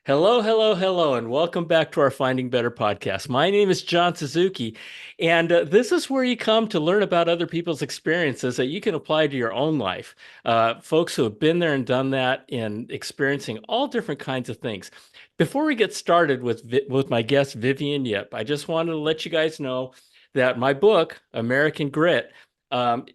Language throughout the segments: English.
Hello, hello, hello, and welcome back to our Finding Better podcast. My name is John Suzuki, and this is where you come to learn about other people's experiences that you can apply to your own life. Folks who have been there and done that and experiencing all different kinds of things. Before we get started with my guest, Vivian Yip, I just wanted to let you guys know that my book, American Grit, um,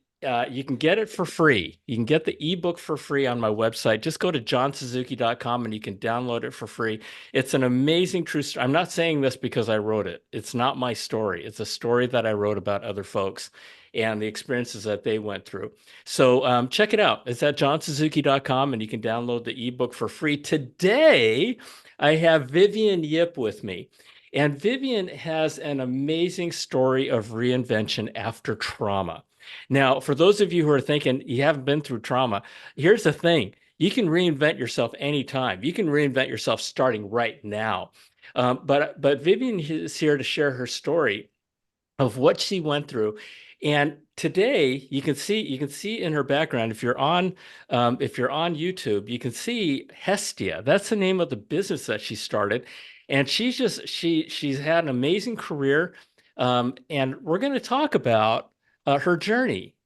you can get it for free. You can get the ebook for free on my website. Just go to johnsuzuki.com and you can download it for free. It's an amazing true story. I'm not saying this because I wrote it. It's not my story. It's a story that I wrote about other folks and the experiences that they went through. So check it out. It's at johnsuzuki.com and you can download the ebook for free. Today, I have Vivian Yip with me. And Vivian has an amazing story of reinvention after trauma. Now, for those of you who are thinking you haven't been through trauma, here's the thing. You can reinvent yourself anytime. You can reinvent yourself starting right now. But Vivian is here to share her story of what she went through. And today you can see in her background, if you're on YouTube, you can see Hestia. That's the name of the business that she started. And she's had an amazing career. And we're going to talk about her journey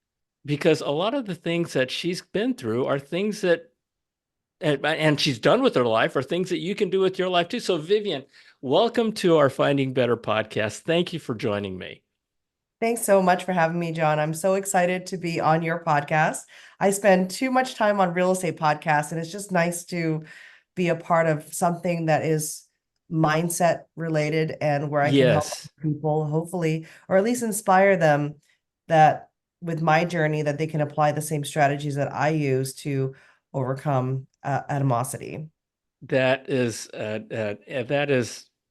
because a lot of the things that she's been through are things that and she's done with her life are things that you can do with your life too. So Vivian, welcome to our Finding Better podcast. Thank you for joining me. Thanks so much for having me, John. I'm so excited to be on your podcast. I spend too much time on real estate podcasts, and it's just nice to be a part of something that is mindset related and where I can help Yes, people, hopefully, or at least inspire them that with my journey, that they can apply the same strategies that I use to overcome animosity. that is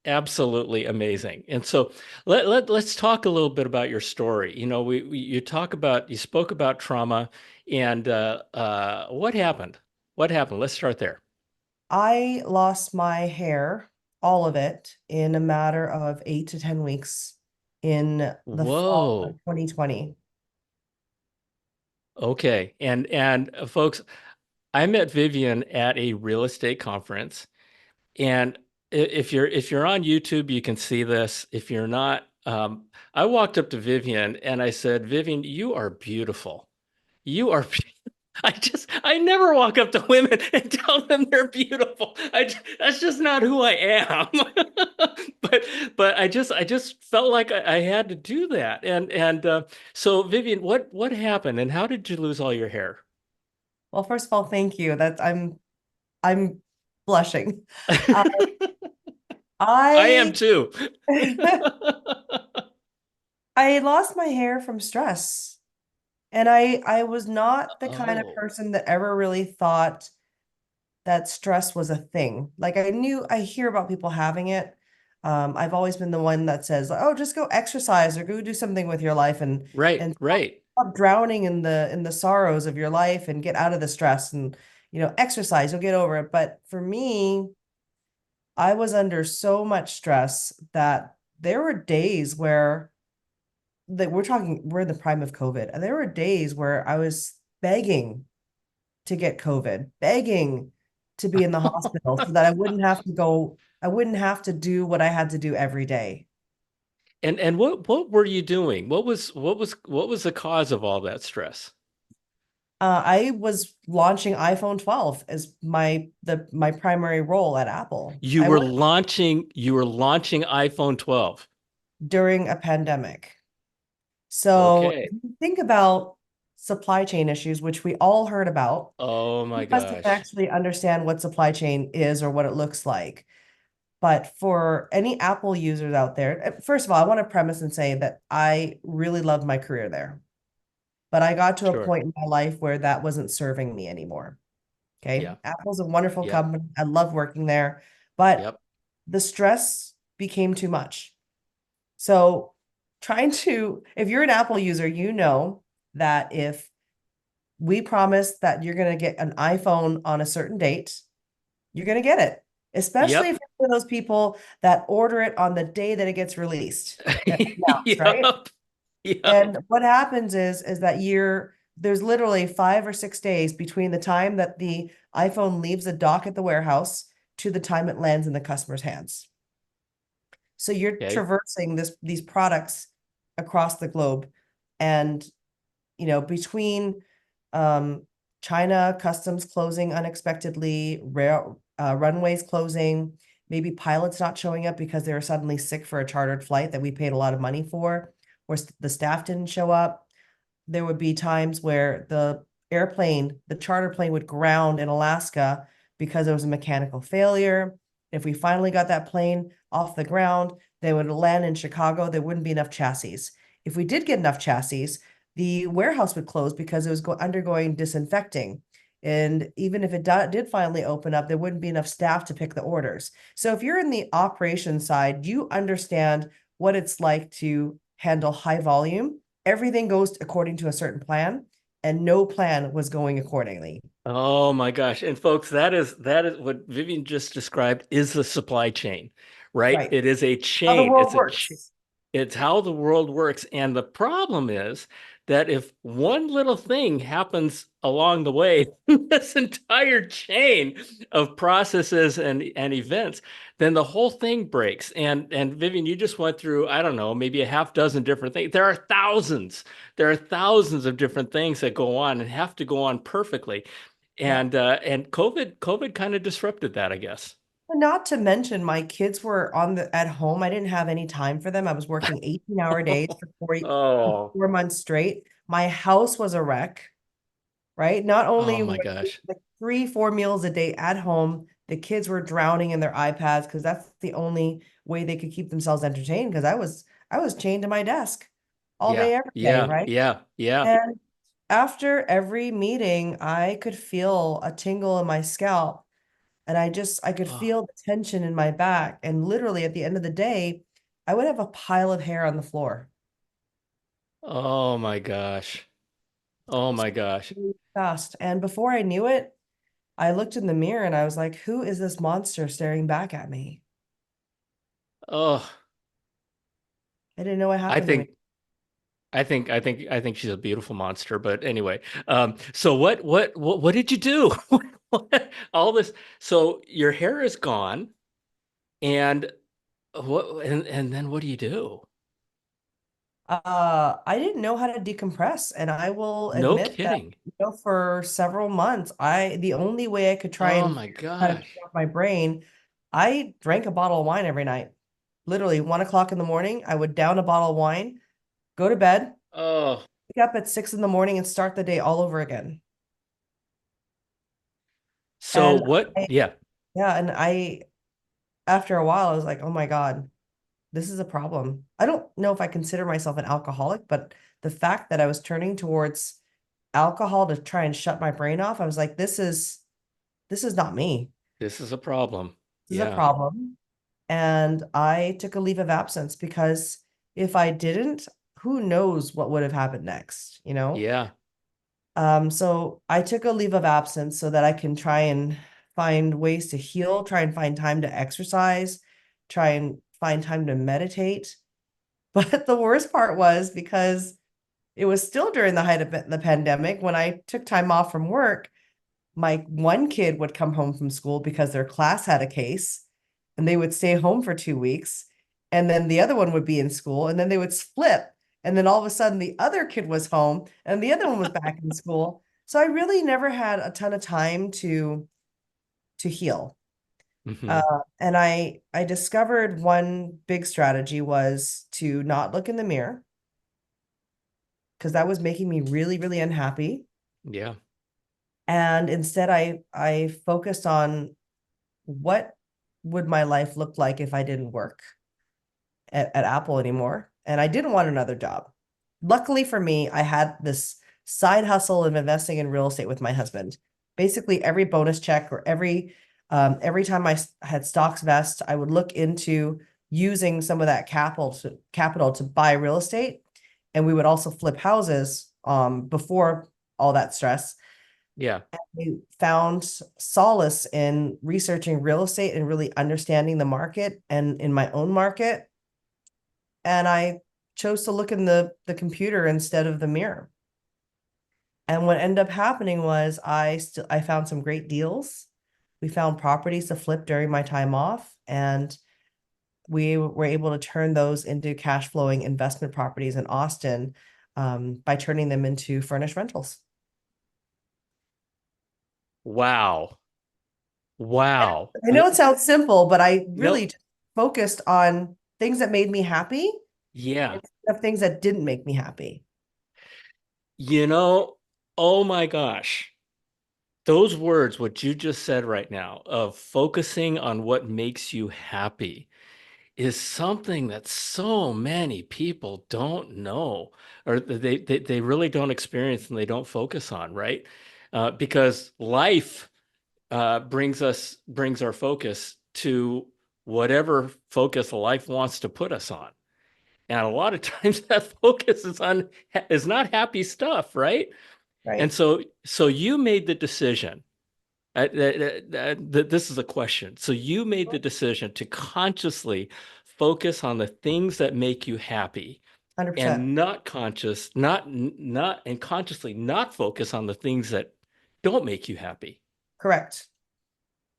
absolutely amazing. And so let's talk a little bit about your story. You spoke about trauma and what happened? What happened? Let's start there. I lost my hair, all of it, in a matter of 8 to 10 weeks in the fall of Whoa. 2020. Okay. And folks, I met Vivian at a real estate conference. And if you're on YouTube, you can see this. If you're not, I walked up to Vivian and I said, Vivian, you are beautiful. You are. I never walk up to women and tell them they're beautiful. That's just not who I am. But I just felt like I had to do that. So Vivian, what happened and how did you lose all your hair? Well, first of all, thank you. I'm blushing. Uh, I am I too. I lost my hair from stress. And I was not the kind of Oh, person that ever really thought that stress was a thing. Like I hear about people having it. I've always been the one that says, "Oh, just go exercise or go do something with your life and right, and right. stop drowning in the sorrows of your life and get out of the stress and exercise, you'll get over it." But for me, I was under so much stress that there were days where we're in the prime of COVID, and there were days where I was begging to get COVID, begging to be in the hospital so that I wouldn't have to do what I had to do every day. And what were you doing? What was the cause of all that stress? I was launching iPhone 12 as my primary role at Apple. I worked You were launching iPhone 12. during a pandemic. So if Okay. you think about supply chain issues, which we all heard about, Oh my you must not gosh. actually understand what supply chain is or what it looks like. But for any Apple users out there, first of all, I want to premise and say that I really loved my career there. But I got to a Sure. point in my life where that wasn't serving me anymore. Okay. Yeah. Apple's a wonderful Yep. company. I love working there, but Yep. the stress became too much. So, if you're an Apple user, you know that if we promise that you're going to get an iPhone on a certain date, you're going to get it, especially if Yep. you're one of those people that order it on the day that it gets released and announced, right? Yep. Yep. And what happens is that there's literally 5 or 6 days between the time that the iPhone leaves the dock at the warehouse to the time it lands in the customer's hands. So you're Okay. traversing these products across the globe, and between um, China customs closing unexpectedly, runways closing, maybe pilots not showing up because they were suddenly sick for a chartered flight that we paid a lot of money for, or the staff didn't show up. There would be times where the charter plane would ground in Alaska because there was a mechanical failure. If we finally got that plane off the ground, they would land in Chicago. There wouldn't be enough chassis. If we did get enough chassis, the warehouse would close because it was undergoing disinfecting. And even if it did finally open up, there wouldn't be enough staff to pick the orders. So if you're in the operations side, you understand what it's like to handle high volume. Everything goes according to a certain plan, and no plan was going accordingly. Oh my gosh. And folks, that is what Vivian just described is the supply chain, right? Right. It is a How the chain. world works. It's how the world works. And the problem is that if one little thing happens along the way, this entire chain of processes and events, then the whole thing breaks. And Vivian, you just went through, I don't know, maybe a half dozen different things. There are thousands. There are thousands of different things that go on and have to go on perfectly. Yeah. And COVID kind of disrupted that, I guess. Not to mention, my kids were at home. I didn't have any time for them. I was working 18-hour days for for Oh, 4 months straight. My house was a wreck, right? Not oh only my were gosh. like 3, 4 meals a day at home, the kids were drowning in their iPads because that's the only way they could keep themselves entertained. Because I was chained to my desk all Yeah, day, every day, yeah, right? yeah, yeah. And after every meeting, I could feel a tingle in my scalp, and I could Oh, feel the tension in my back. And literally at the end of the day, I would have a pile of hair on the floor. oh my gosh. Oh my So gosh. really fast. And before I knew it, I looked in the mirror and I was like, who is this monster staring back at me? Oh, I didn't know what I happened to me. think I think she's a beautiful monster. But anyway, so what did you do? All this. So your hair is gone, and and then what do you do? I didn't know how to decompress, and I will No admit that, kidding. for several months, the only way I could try Oh and my kind of gosh. shut off my brain, I drank a bottle of wine every night. Literally 1 o'clock in the morning, I would down a bottle of wine, go to bed, Oh, wake up at 6 in the morning, and start the day all over again. so And what? I, Yeah, yeah, and after a while, I was like, oh my God, this is a problem. I don't know if I consider myself an alcoholic, but the fact that I was turning towards alcohol to try and shut my brain off, I was like, this is not me. this is a problem. This is a Yeah, problem. And I took a leave of absence because if I didn't, who knows what would have happened next, you know? yeah. So I took a leave of absence so that I can try and find ways to heal, try and find time to exercise, try and find time to meditate. But the worst part was, because it was still during the height of the pandemic, when I took time off from work, my one kid would come home from school because their class had a case, and they would stay home for 2 weeks. And then the other one would be in school, and then they would split. And then all of a sudden, the other kid was home and the other one was back in school. So I really never had a ton of time to heal. Uh, Hmm. and I discovered one big strategy was to not look in the mirror, because that was making me really, really unhappy. Yeah. And instead, I focused on what would my life look like if I didn't work at Apple anymore, and I didn't want another job. Luckily for me, I had this side hustle of investing in real estate with my husband. Basically, every bonus check, or every time I had stocks vest, I would look into using some of that capital to buy real estate, and we would also flip houses before all that stress. Yeah. I found solace in researching real estate and really understanding the market and in my own market. And I chose to look in the computer instead of the mirror. And what ended up happening was I found some great deals. We found properties to flip during my time off, and we were able to turn those into cash flowing investment properties in Austin, by turning them into furnished rentals. Wow. Wow. I know it sounds simple, but I really No, just focused on things that made me happy yeah. instead of things that didn't make me happy. You know, oh my gosh. Those words, what you just said right now, of focusing on what makes you happy, is something that so many people don't know, or they really don't experience and they don't focus on, right? Because life brings our focus to whatever focus life wants to put us on. And a lot of times that focus is not happy stuff, right? And Right. so you made the decision. This is a question. So you made the decision to consciously focus on the things that make you happy, 100%. and and consciously not focus on the things that don't make you happy. Correct.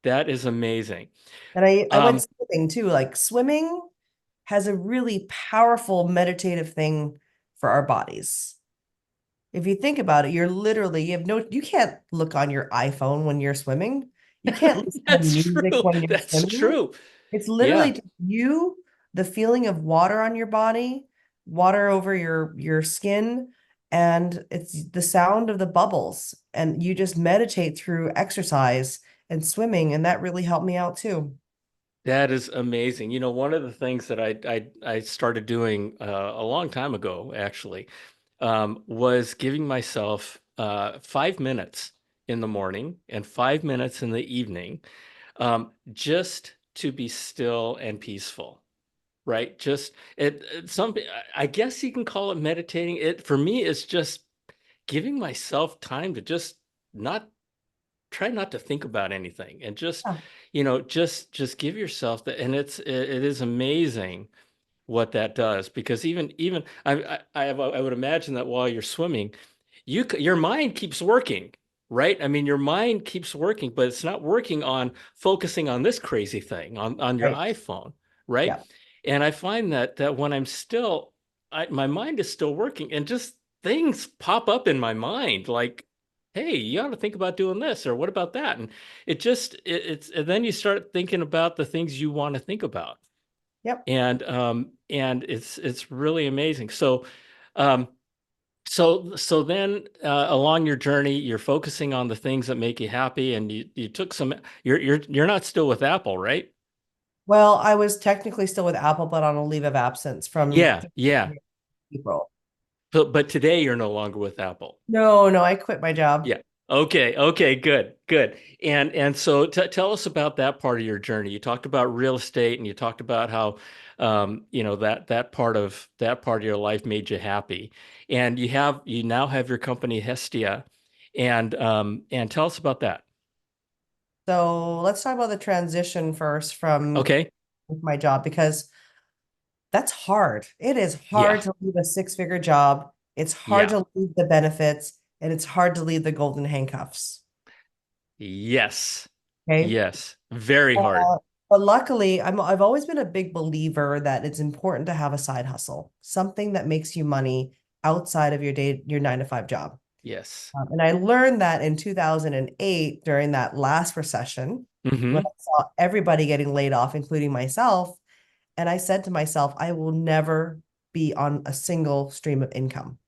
That is amazing. And I went Um, swimming too. Like swimming has a really powerful meditative thing for our bodies. If you think about it, you can't look on your iPhone when you're swimming. You can't listen to that's music true. when you're That's swimming. true. It's literally Yeah, just you, the feeling of water on your body, water over your skin, and it's the sound of the bubbles. And you just meditate through exercise and swimming, and that really helped me out too. that is amazing. You know, one of the things that I started doing a long time ago, actually, was giving myself 5 minutes in the morning and 5 minutes in the evening, just to be still and peaceful. Right? Just I guess you can call it meditating. It for me is just giving myself time to just not try not to think about anything, and just, Yeah. just give yourself that. And it is amazing what that does, because even I would imagine that while you're swimming, your mind keeps working, right? I mean, your mind keeps working, but it's not working on focusing on this crazy thing on your Right. iPhone, right? Yeah. And I find that when I'm still, my mind is still working, and just things pop up in my mind like, hey, you ought to think about doing this, or what about that? And it's and then you start thinking about the things you want to think about. Yep. And it's really amazing. Um, so then, along your journey, you're focusing on the things that make you happy, and you took some. You're not still with Apple, right? Well, I was technically still with Apple, but on a leave of absence from Yeah, yeah. April. But today you're no longer with Apple. No, no, I quit my job. Yeah. Okay. Okay. Good. Good. And so tell us about that part of your journey. You talked about real estate, and you talked about how, that part of your life made you happy, and you now have your company Hestia, and tell us about that. So let's talk about the transition first from Okay. my job, because that's hard. It is Yeah. hard to leave a six-figure job. It's hard Yeah. to leave the benefits, and it's hard to leave the golden handcuffs. Yes. Okay. Yes. Very hard. Uh, but luckily, I've always been a big believer that it's important to have a side hustle, something that makes you money outside of your 9 to 5 job. Yes. And I learned that in 2008 during that last recession, when Hmm. I saw everybody getting laid off, including myself. And I said to myself, I will never be on a single stream of income.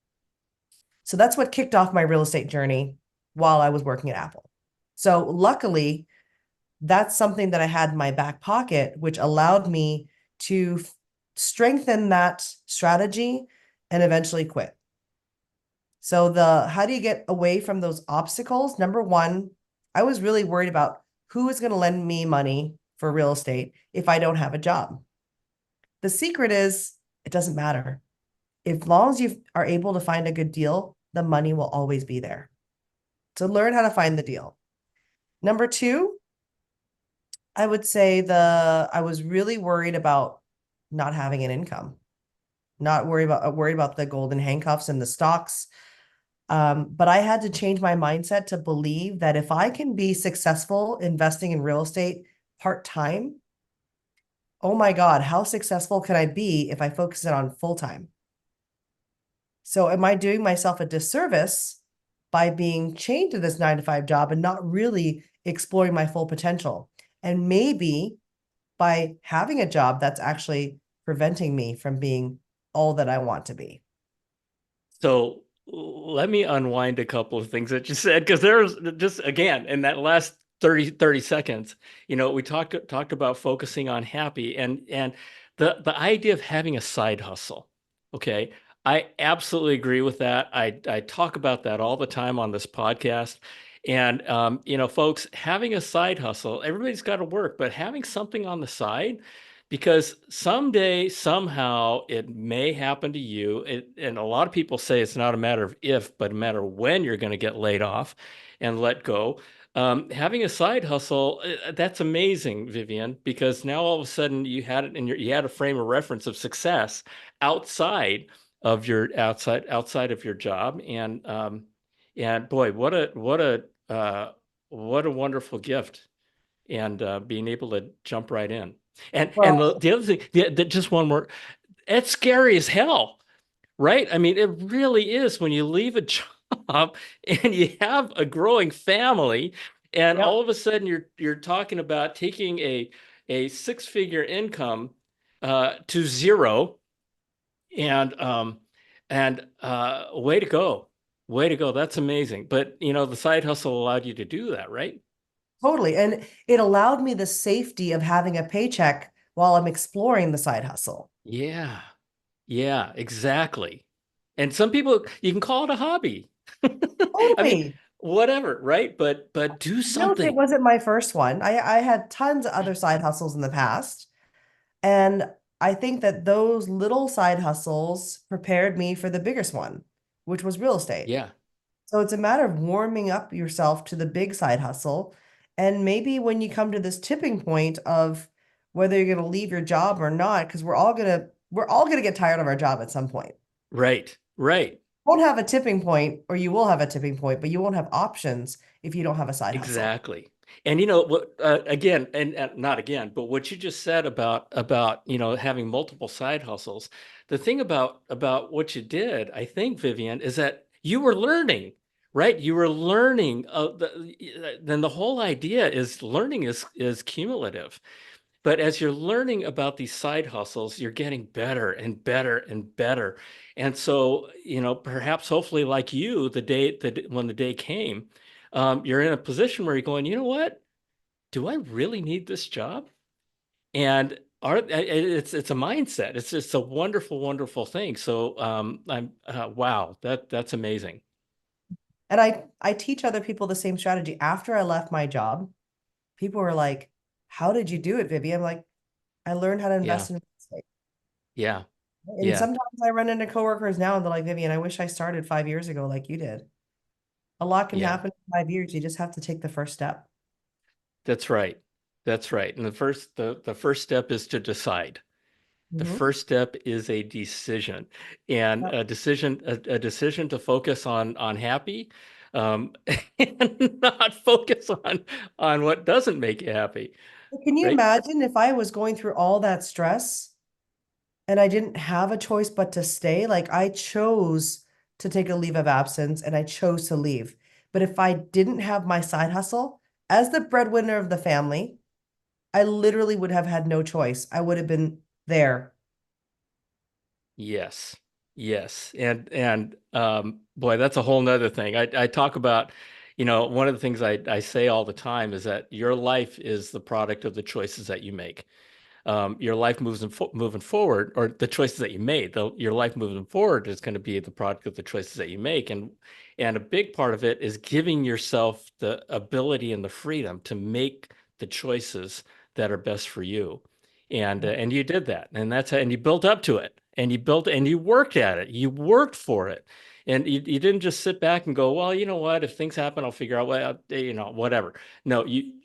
So that's what kicked off my real estate journey while I was working at Apple. So luckily, that's something that I had in my back pocket, which allowed me to strengthen that strategy and eventually quit. So how do you get away from those obstacles? Number one, I was really worried about who is going to lend me money for real estate if I don't have a job. The secret is it doesn't matter. As long as you are able to find a good deal, the money will always be there. So learn how to find the deal. Number two, I would say I was really worried about not having an income, not worried about the golden handcuffs and the stocks. But I had to change my mindset to believe that if I can be successful investing in real estate part-time, oh my God, how successful can I be if I focus it on full-time? So am I doing myself a disservice by being chained to this 9 to 5 job and not really exploring my full potential? And maybe by having a job that's actually preventing me from being all that I want to be. So let me unwind a couple of things that you said, because there's just, again, in that last thirty seconds, we talked about focusing on happy, and the idea of having a side hustle. Okay. I absolutely agree with that. I talk about that all the time on this podcast. And folks, having a side hustle, everybody's got to work, but having something on the side, because someday, somehow, it may happen to you. And a lot of people say it's not a matter of if, but a matter of when you're going to get laid off and let go. Having a side hustle, that's amazing, Vivian, because now all of a sudden you had it in you had a frame of reference of success outside outside of your job. And boy, what a wonderful gift, and being able to jump right in. And Well, the other thing, just one more, it's scary as hell, right? I mean, it really is when you leave a job and you have a growing family, and yep, all of a sudden you're talking about taking a six-figure income to zero, and way to go, way to go. That's amazing. But the side hustle allowed you to do that, right? totally. And it allowed me the safety of having a paycheck while I'm exploring the side hustle. Yeah. Yeah, exactly. And some people, you can call it a hobby. I mean, Totally. whatever, right? But do Real estate something. wasn't my first one. I had tons of other side hustles in the past. And I think that those little side hustles prepared me for the biggest one, which was real estate. Yeah, So it's a matter of warming up yourself to the big side hustle. And maybe when you come to this tipping point of whether you're going to leave your job or not, because we're all gonna get tired of our job at some point. right, right. Won't have a tipping point, or you will have a tipping point, but you won't have options if you don't have a side hustle. Exactly. And what, again, and not again, but what you just said about having multiple side hustles. The thing about what you did, I think, Vivian, is that you were learning, right? You were learning. Then the whole idea is learning is cumulative. But as you're learning about these side hustles, you're getting better and better and better. And so, perhaps hopefully like you, when the day came, you're in a position where you're going, you know what? Do I really need this job? And it's a mindset. It's just a wonderful, wonderful thing. So wow, that's amazing. And I teach other people the same strategy. After I left my job, people were like, "How did you do it, Vivi?" I'm like, "I learned how to Yeah, invest in real estate." yeah, And yeah, sometimes I run into coworkers now and they're like, "Vivian, I wish I started 5 years ago like you did." A lot can yeah. happen in 5 years. You just have to take the first step. That's right. That's right. And the first step is to decide. The Mhm. first step is a decision, and Yep. a decision to focus on happy, and not focus on what doesn't make you happy, But can you right? imagine if I was going through all that stress and I didn't have a choice but to stay? Like I chose to take a leave of absence and I chose to leave. But if I didn't have my side hustle as the breadwinner of the family, I literally would have had no choice. I would have been there. Yes, yes, and boy, that's a whole nother thing. I talk about, one of the things I say all the time is that your life is the product of the choices that you make. Your life moving forward, or the choices that you made, your life moving forward is going to be the product of the choices that you make. And a big part of it is giving yourself the ability and the freedom to make the choices that are best for you. And you did that. And and you built up to it, and you worked at it. You worked for it. And you didn't just sit back and go, well, you know what, if things happen, I'll figure out whatever. No, you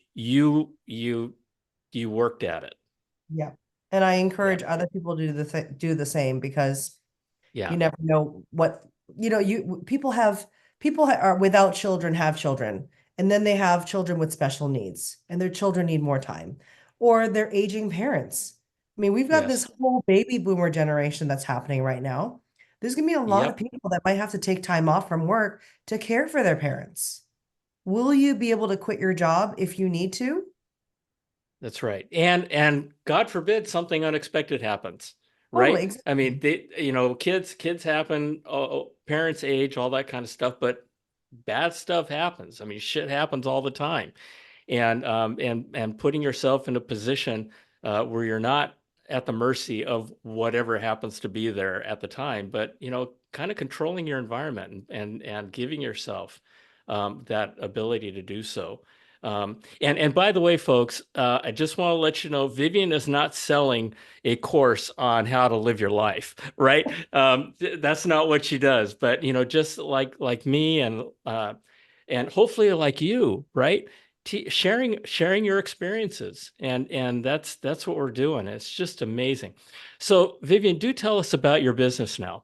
worked at it. Yeah. And I Yeah. encourage other people to do the same because you Yeah. never know what, you people people are without children have children, and then they have children with special needs, and their children need more time, or they're aging parents. I mean, we've got this Yes. whole baby boomer generation that's happening right now. There's going to be a lot of Yep. people that might have to take time off from work to care for their parents. Will you be able to quit your job if you need to? That's right. And God forbid something unexpected happens, Totally, right? I mean, exactly. kids happen, parents age, all that kind of stuff, but bad stuff happens. I mean, shit happens all the time. And putting yourself in a position where you're not at the mercy of whatever happens to be there at the time, but kind of controlling your environment and giving yourself that ability to do so. And by the way, folks, I just want to let you know, Vivian is not selling a course on how to live your life, right? That's not what she does. But just like me and hopefully like you, right? Sharing your experiences, and that's what we're doing. It's just amazing. So, Vivian, do tell us about your business now.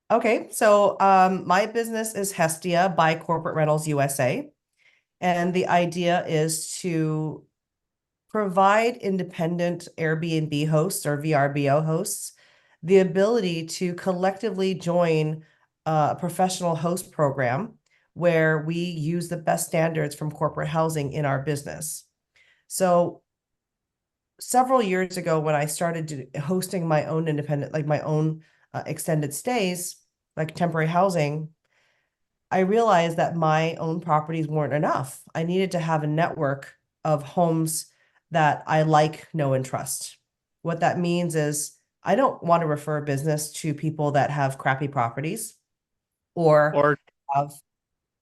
Okay, so my business is Hestia by Corporate Rentals USA. And the idea is to provide independent Airbnb hosts or VRBO hosts the ability to collectively join a professional host program where we use the best standards from corporate housing in our business. So several years ago, when I started hosting my own independent, like my own extended stays, like temporary housing, I realized that my own properties weren't enough. I needed to have a network of homes that I like, know, and trust. What that means is I don't want to refer business to people that have crappy properties or Or have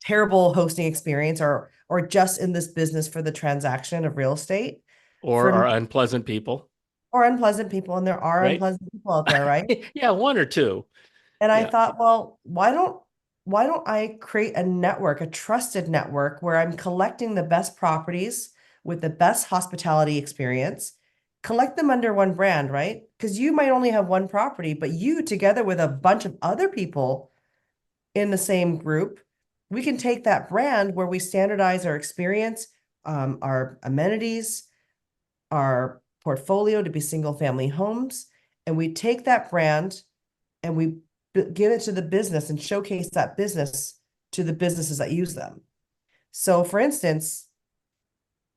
terrible hosting experience or just in this business for the transaction of real estate. or For are me, unpleasant people, or unpleasant people, and there are right? unpleasant people out there, right? Yeah, one or two. And I Yeah, thought, well, why don't I create a network, a trusted network where I'm collecting the best properties with the best hospitality experience, collect them under one brand, right? Because you might only have one property, but you together with a bunch of other people in the same group, we can take that brand where we standardize our experience, our amenities, our portfolio to be single family homes, and we take that brand and we give it to the business and showcase that business to the businesses that use them. So, for instance,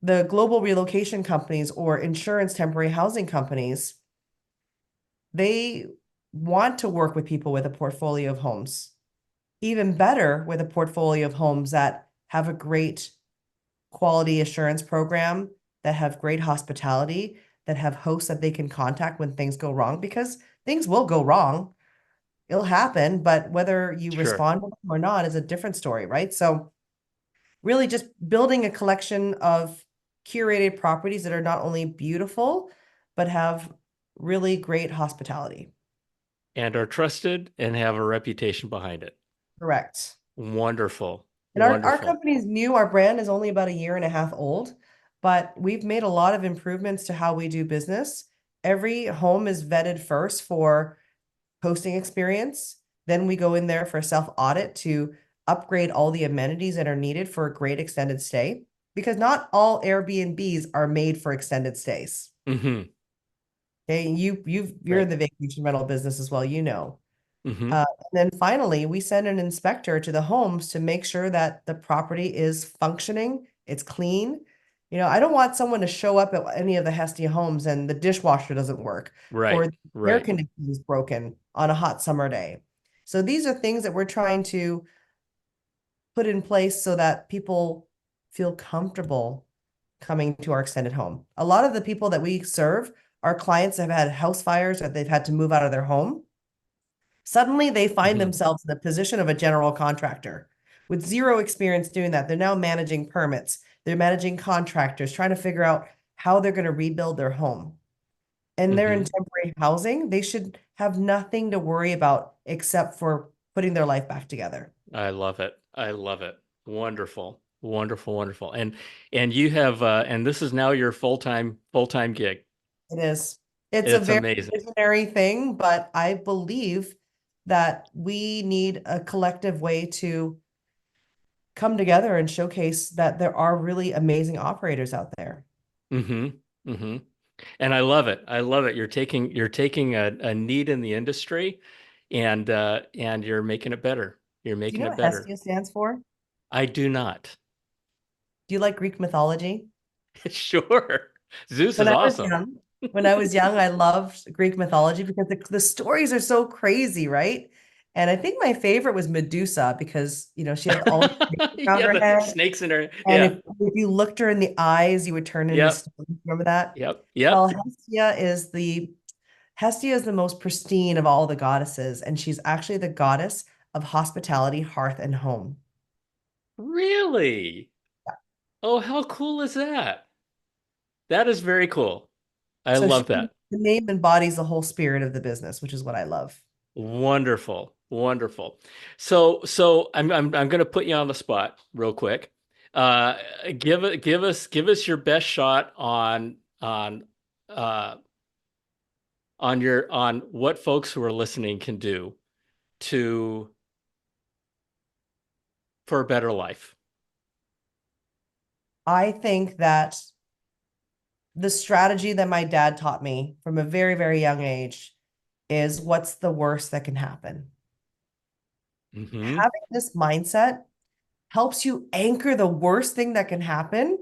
the global relocation companies or insurance temporary housing companies, they want to work with people with a portfolio of homes. Even better, with a portfolio of homes that have a great quality assurance program, that have great hospitality, that have hosts that they can contact when things go wrong, because things will go wrong. It'll happen, but whether you sure. respond to them or not is a different story, right? So really just building a collection of curated properties that are not only beautiful, but have really great hospitality. And are trusted and have a reputation behind it. Correct. Wonderful. And our Wonderful. company is new. Our brand is only about a year and a half old, but we've made a lot of improvements to how we do business. Every home is vetted first for hosting experience. Then we go in there for a self audit to upgrade all the amenities that are needed for a great extended stay, because not all Airbnbs are made for extended stays. Hmm. Okay, you're in Right. the vacation rental business as well, you know. Hmm. And then finally, we send an inspector to the homes to make sure that the property is functioning, it's clean. I don't want someone to show up at any of the Hestia homes and the dishwasher doesn't work or Right. the air Right. conditioning is broken on a hot summer day. So these are things that we're trying to put in place so that people feel comfortable coming to our extended home. A lot of the people that we serve are clients that have had house fires or they've had to move out of their home. Suddenly, they find Hmm. themselves in the position of a general contractor with zero experience doing that. They're now managing permits, they're managing contractors, trying to figure out how they're going to rebuild their home. And they're in Hmm. temporary housing. They should have nothing to worry about except for putting their life back together. I love it. I love it. Wonderful. Wonderful. Wonderful. And you have and this is now your full-time gig. It is. It's a It's very amazing. visionary thing, but I believe that we need a collective way to come together and showcase that there are really amazing operators out there. Mm-hmm. Mm-hmm. And I love it. I love it. You're taking a need in the industry and you're making it better. You're Do you making know it what better. Hestia stands for? I do not. Do you like Greek mythology? Sure. Zeus When is I was awesome. young, when I was young, I loved Greek mythology because the stories are so crazy, right? And I think my favorite was Medusa because, she had all the snakes around Yeah, her the head. snakes in her. And Yeah. if you looked her in the eyes, you would turn into Yep. stone. Remember that? Yep. Well, Yep. Hestia is the most pristine of all the goddesses, and she's actually the goddess of hospitality, hearth, and home. Really? Oh, how cool is that? That is very cool. I So she, love the that. name embodies the whole spirit of the business, which is what I love. Wonderful. Wonderful. So I'm going to put you on the spot real quick. Uh give us your best shot uh on what folks who are listening can do to for a better life. I think that the strategy that my dad taught me from a very, very young age is what's the worst that can happen. Hmm. Having this mindset helps you anchor the worst thing that can happen.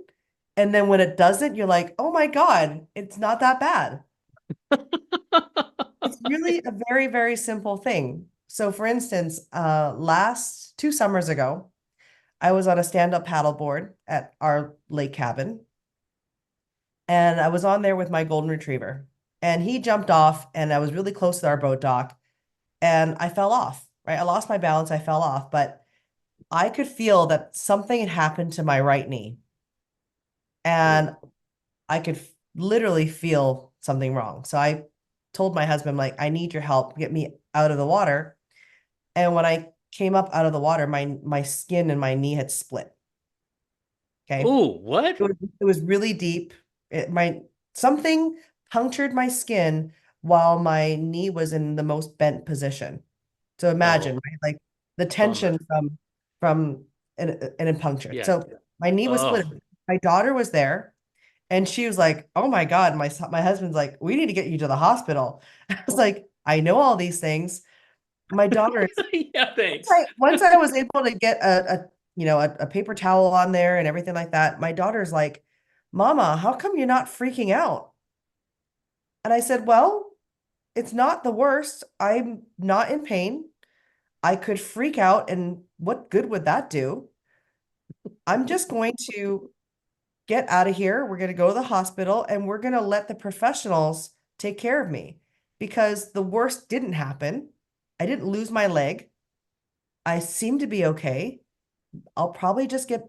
And then when it doesn't, you're like, oh my God, it's not that bad. It's really a very, very simple thing. So, for instance, last 2 summers ago, I was on a stand-up paddleboard at our lake cabin, and I was on there with my golden retriever. And he jumped off, and I was really close to our boat dock, and I fell off, right? I lost my balance, I fell off, but I could feel that something had happened to my right knee. Oh. And I could literally feel something wrong. So I told my husband, like, I need your help, get me out of the water. And when I came up out of the water, my skin and my knee had split. Okay. Oh, what? It was really deep. My something punctured my skin while my knee was in the most bent position. So imagine, Oh, right? Like the tension bummer. from and it punctured. Yeah. So my knee was split. Oh. My daughter was there. And she was like, "Oh my God, my husband's like, we need to get you to the hospital." I was like, "I know all these things." My daughter is Yeah, once thanks. I was able to get a paper towel on there and everything like that, my daughter's like, "Mama, how come you're not freaking out?" And I said, "Well, it's not the worst. I'm not in pain. I could freak out, and what good would that do? I'm just going to get out of here. We're going to go to the hospital and we're going to let the professionals take care of me because the worst didn't happen. I didn't lose my leg. I seem to be okay. I'll probably just get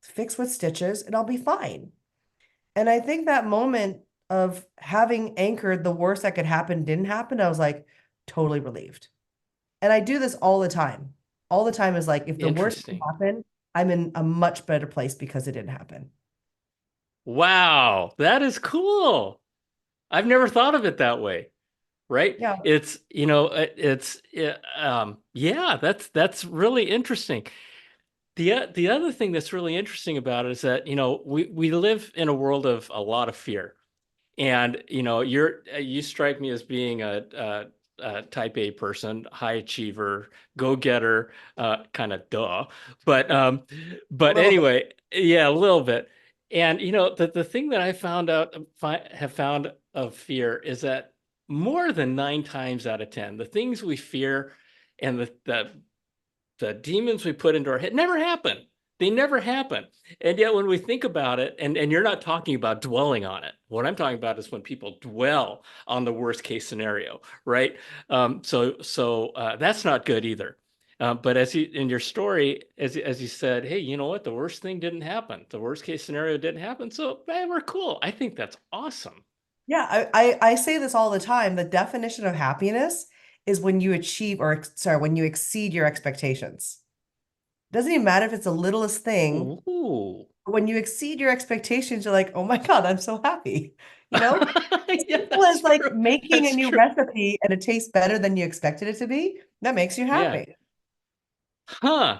fixed with stitches and I'll be fine." And I think that moment of having anchored the worst that could happen didn't happen, I was like totally relieved. And I do this all the time. All the time is like, if the worst can Interesting. happen, I'm in a much better place because it didn't happen. Wow, that is cool. I've never thought of it that way, right? Yeah. Yeah, that's really interesting. The other thing that's really interesting about it is that, we live in a world of a lot of fear. And you strike me as being a type A person, high achiever, go-getter, kind of duh. But A but little bit. anyway, yeah, a little bit. And the thing that I have found of fear is that more than 9 times out of 10, the things we fear and the demons we put into our head never happen. They never happen. And yet when we think about it, and you're not talking about dwelling on it. What I'm talking about is when people dwell on the worst case scenario, right? So that's not good either. But as you in your story, as you said, hey, you know what? The worst thing didn't happen. The worst case scenario didn't happen. So man, we're cool. I think that's awesome. Yeah, I say this all the time. The definition of happiness is when you achieve, or sorry, when you exceed your expectations. Doesn't even matter if it's the littlest thing. Ooh. But when you exceed your expectations, you're like, oh my God, I'm so happy. You know, as Yeah, simple that's as like true. making a That's new true. recipe and it tastes better than you expected it to be. that makes you Yeah. happy. Huh.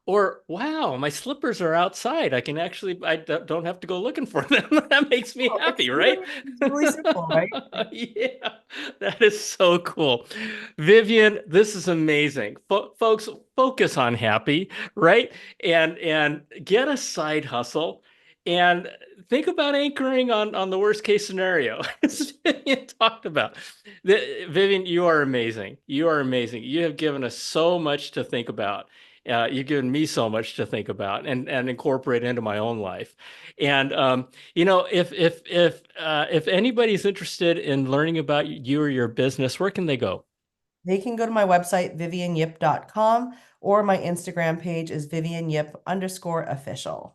Or, wow, my slippers are outside. I can actually, don't have to go looking for them. That makes me Oh, it's happy, right? literally it's really simple, right? Yeah, that is so cool. Vivian, this is amazing. Folks, focus on happy, right? And get a side hustle and think about anchoring on the worst case scenario, as Vivian talked about. Vivian, you are amazing. You are amazing. You have given us so much to think about. You've given me so much to think about and incorporate into my own life. And if anybody's interested in learning about you or your business, where can they go? They can go to my website, vivianyip.com, or my Instagram page is vivianyip_official.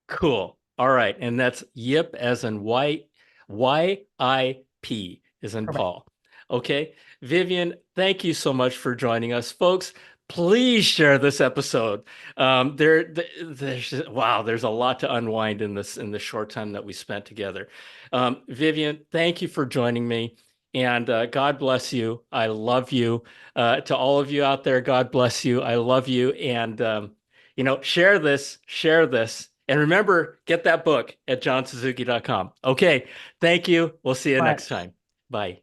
Cool. All right. And that's Yip as in YIP as in Correct. Paul. Okay. Vivian, thank you so much for joining us. Folks, please share this episode. There's a lot to unwind in the short time that we spent together. Vivian, thank you for joining me. And God bless you. I love you. To all of you out there, God bless you. I love you. And share this. And remember, get that book at johnsuzuki.com. Okay. Thank you. We'll see you next Much. time. Bye.